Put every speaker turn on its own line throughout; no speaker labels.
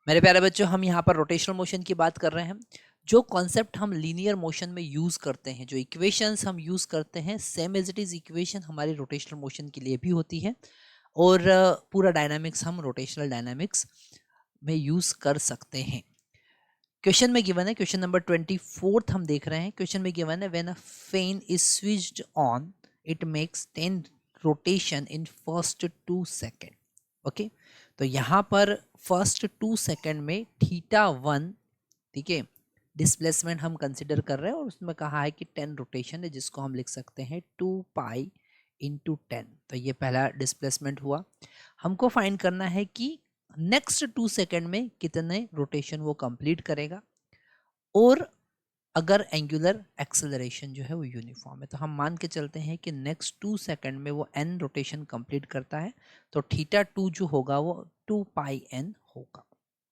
मेरे प्यारे बच्चों, हम यहाँ पर रोटेशनल मोशन की बात कर रहे हैं। जो कॉन्सेप्ट हम लीनियर मोशन में यूज़ करते हैं, जो इक्वेशंस हम यूज़ करते हैं, same as it is equation हमारी रोटेशनल मोशन के लिए भी होती है। और पूरा डायनामिक्स हम रोटेशनल डायनामिक्स में यूज़ कर सकते हैं। क्वेश्चन में गिवन है, क्वेश्चन नंबर 24 हम देख रहे हैं। क्वेश्चन में गिवन है, when a fan is switched on it makes 10 rotation in first 2 second. Okay, तो यहाँ पर फर्स्ट 2 सेकेंड में θ1, ठीक है, डिस्प्लेसमेंट हम कंसिडर कर रहे हैं और उसमें कहा है कि 10 रोटेशन है, जिसको हम लिख सकते हैं 2 पाई इंटू 10। तो ये पहला डिस्प्लेसमेंट हुआ। हमको फाइंड करना है कि नेक्स्ट 2 सेकेंड में कितने रोटेशन वो कंप्लीट करेगा, और अगर एंगुलर एक्सेलरेशन जो है वो यूनिफॉर्म है। तो हम मान के चलते हैं कि नेक्स्ट 2 सेकेंड में वो n रोटेशन कंप्लीट करता है, तो θ2 जो होगा वो 2 पाई n होगा।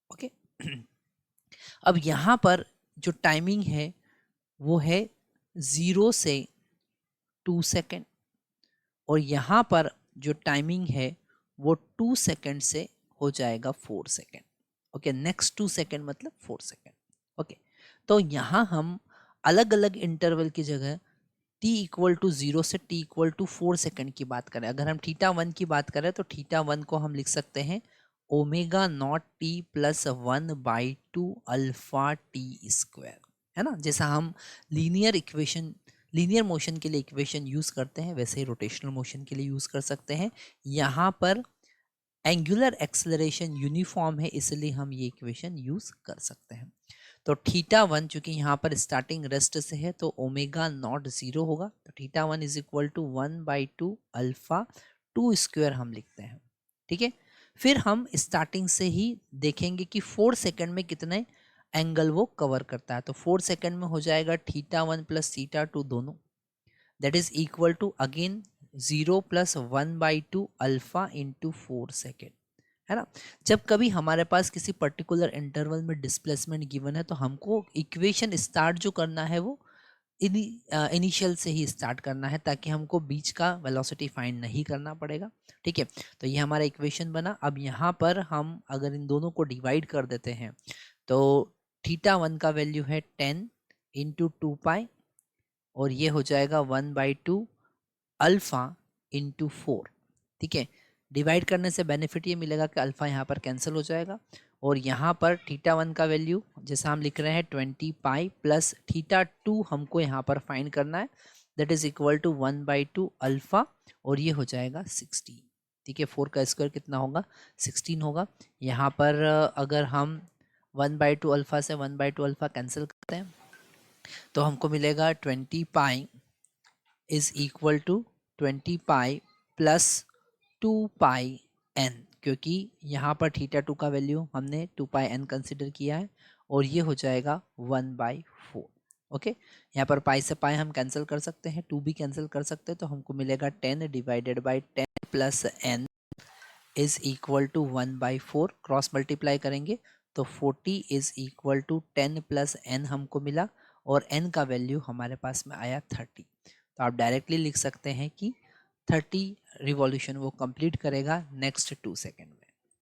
ओके, अब यहाँ पर जो टाइमिंग है वो है 0 से 2 सेकेंड, और यहाँ पर जो टाइमिंग है वो 2 सेकेंड से हो जाएगा 4 सेकेंड। ओके, नेक्स्ट 2 सेकेंड मतलब 4 सेकेंड। ओके, तो यहाँ हम अलग अलग इंटरवल की जगह t इक्वल टू 0 से t इक्वल टू 4 सेकेंड की बात करें। अगर हम θ1 की बात करें तो θ1 को हम लिख सकते हैं omega naught t plus 1/2 alpha T square, है ना। जैसा हम लीनियर मोशन के लिए इक्वेशन यूज करते हैं, वैसे ही रोटेशनल मोशन के लिए यूज कर सकते हैं। यहाँ पर एंगुलर एक्सेलरेशन यूनिफॉर्म है, इसलिए हम ये इक्वेशन यूज कर सकते हैं। तो θ1 चूंकि यहाँ पर स्टार्टिंग रेस्ट से है तो ओमेगा नॉट 0 होगा, तो θ1 is equal to 1/2 alpha 2 square हम लिखते हैं। ठीक है, फिर हम स्टार्टिंग से ही देखेंगे कि 4 सेकेंड में कितने एंगल वो कवर करता है। तो 4 सेकेंड में हो जाएगा θ1 प्लस θ2 दोनों, that is equal to again 0 plus 1/2 alpha into 4 second, है ना। जब कभी हमारे पास किसी पर्टिकुलर इंटरवल में डिस्प्लेसमेंट गिवन है तो हमको इक्वेशन स्टार्ट जो करना है वो इनिशियल से ही स्टार्ट करना है, ताकि हमको बीच का वेलोसिटी फाइंड नहीं करना पड़ेगा। ठीक है, तो ये हमारा इक्वेशन बना। अब यहाँ पर हम अगर इन दोनों को डिवाइड कर देते हैं तो θ1 का वैल्यू है 10 इंटू 2 पाई, और ये हो जाएगा 1/2 अल्फा इंटू 4। ठीक है, डिवाइड करने से बेनिफिट ये मिलेगा कि अल्फा यहाँ पर कैंसिल हो जाएगा, और यहाँ पर θ1 का वैल्यू जैसा हम लिख रहे हैं 20 पाई प्लस θ2 हमको यहाँ पर फाइंड करना है, that is equal to 1/2 alpha, और ये हो जाएगा 16। ठीक है, 4 का स्क्वायर कितना होगा, 16 होगा। यहाँ पर अगर हम 1/2 अल्फा से 1/2 अल्फा कैंसिल करते हैं तो हमको मिलेगा 20 pi is equal to 20 pi plus 2 pi n, क्योंकि यहाँ पर θ2 का वैल्यू हमने 2 पाई n कंसिडर किया है, और ये हो जाएगा 1/4। ओके, यहाँ पर पाई से पाई हम कैंसिल कर सकते हैं, 2 भी कैंसिल कर सकते हैं, तो हमको मिलेगा 10 divided by 10 plus n is equal to 1/4। Cross multiply करेंगे तो 40 is equal to 10 plus n हमको मिला, और n का वैल्यू हमारे पास में आया 30। तो आप डायरेक्टली लिख सकते हैं कि 30 रिवॉल्यूशन वो कंप्लीट करेगा नेक्स्ट 2 सेकेंड में।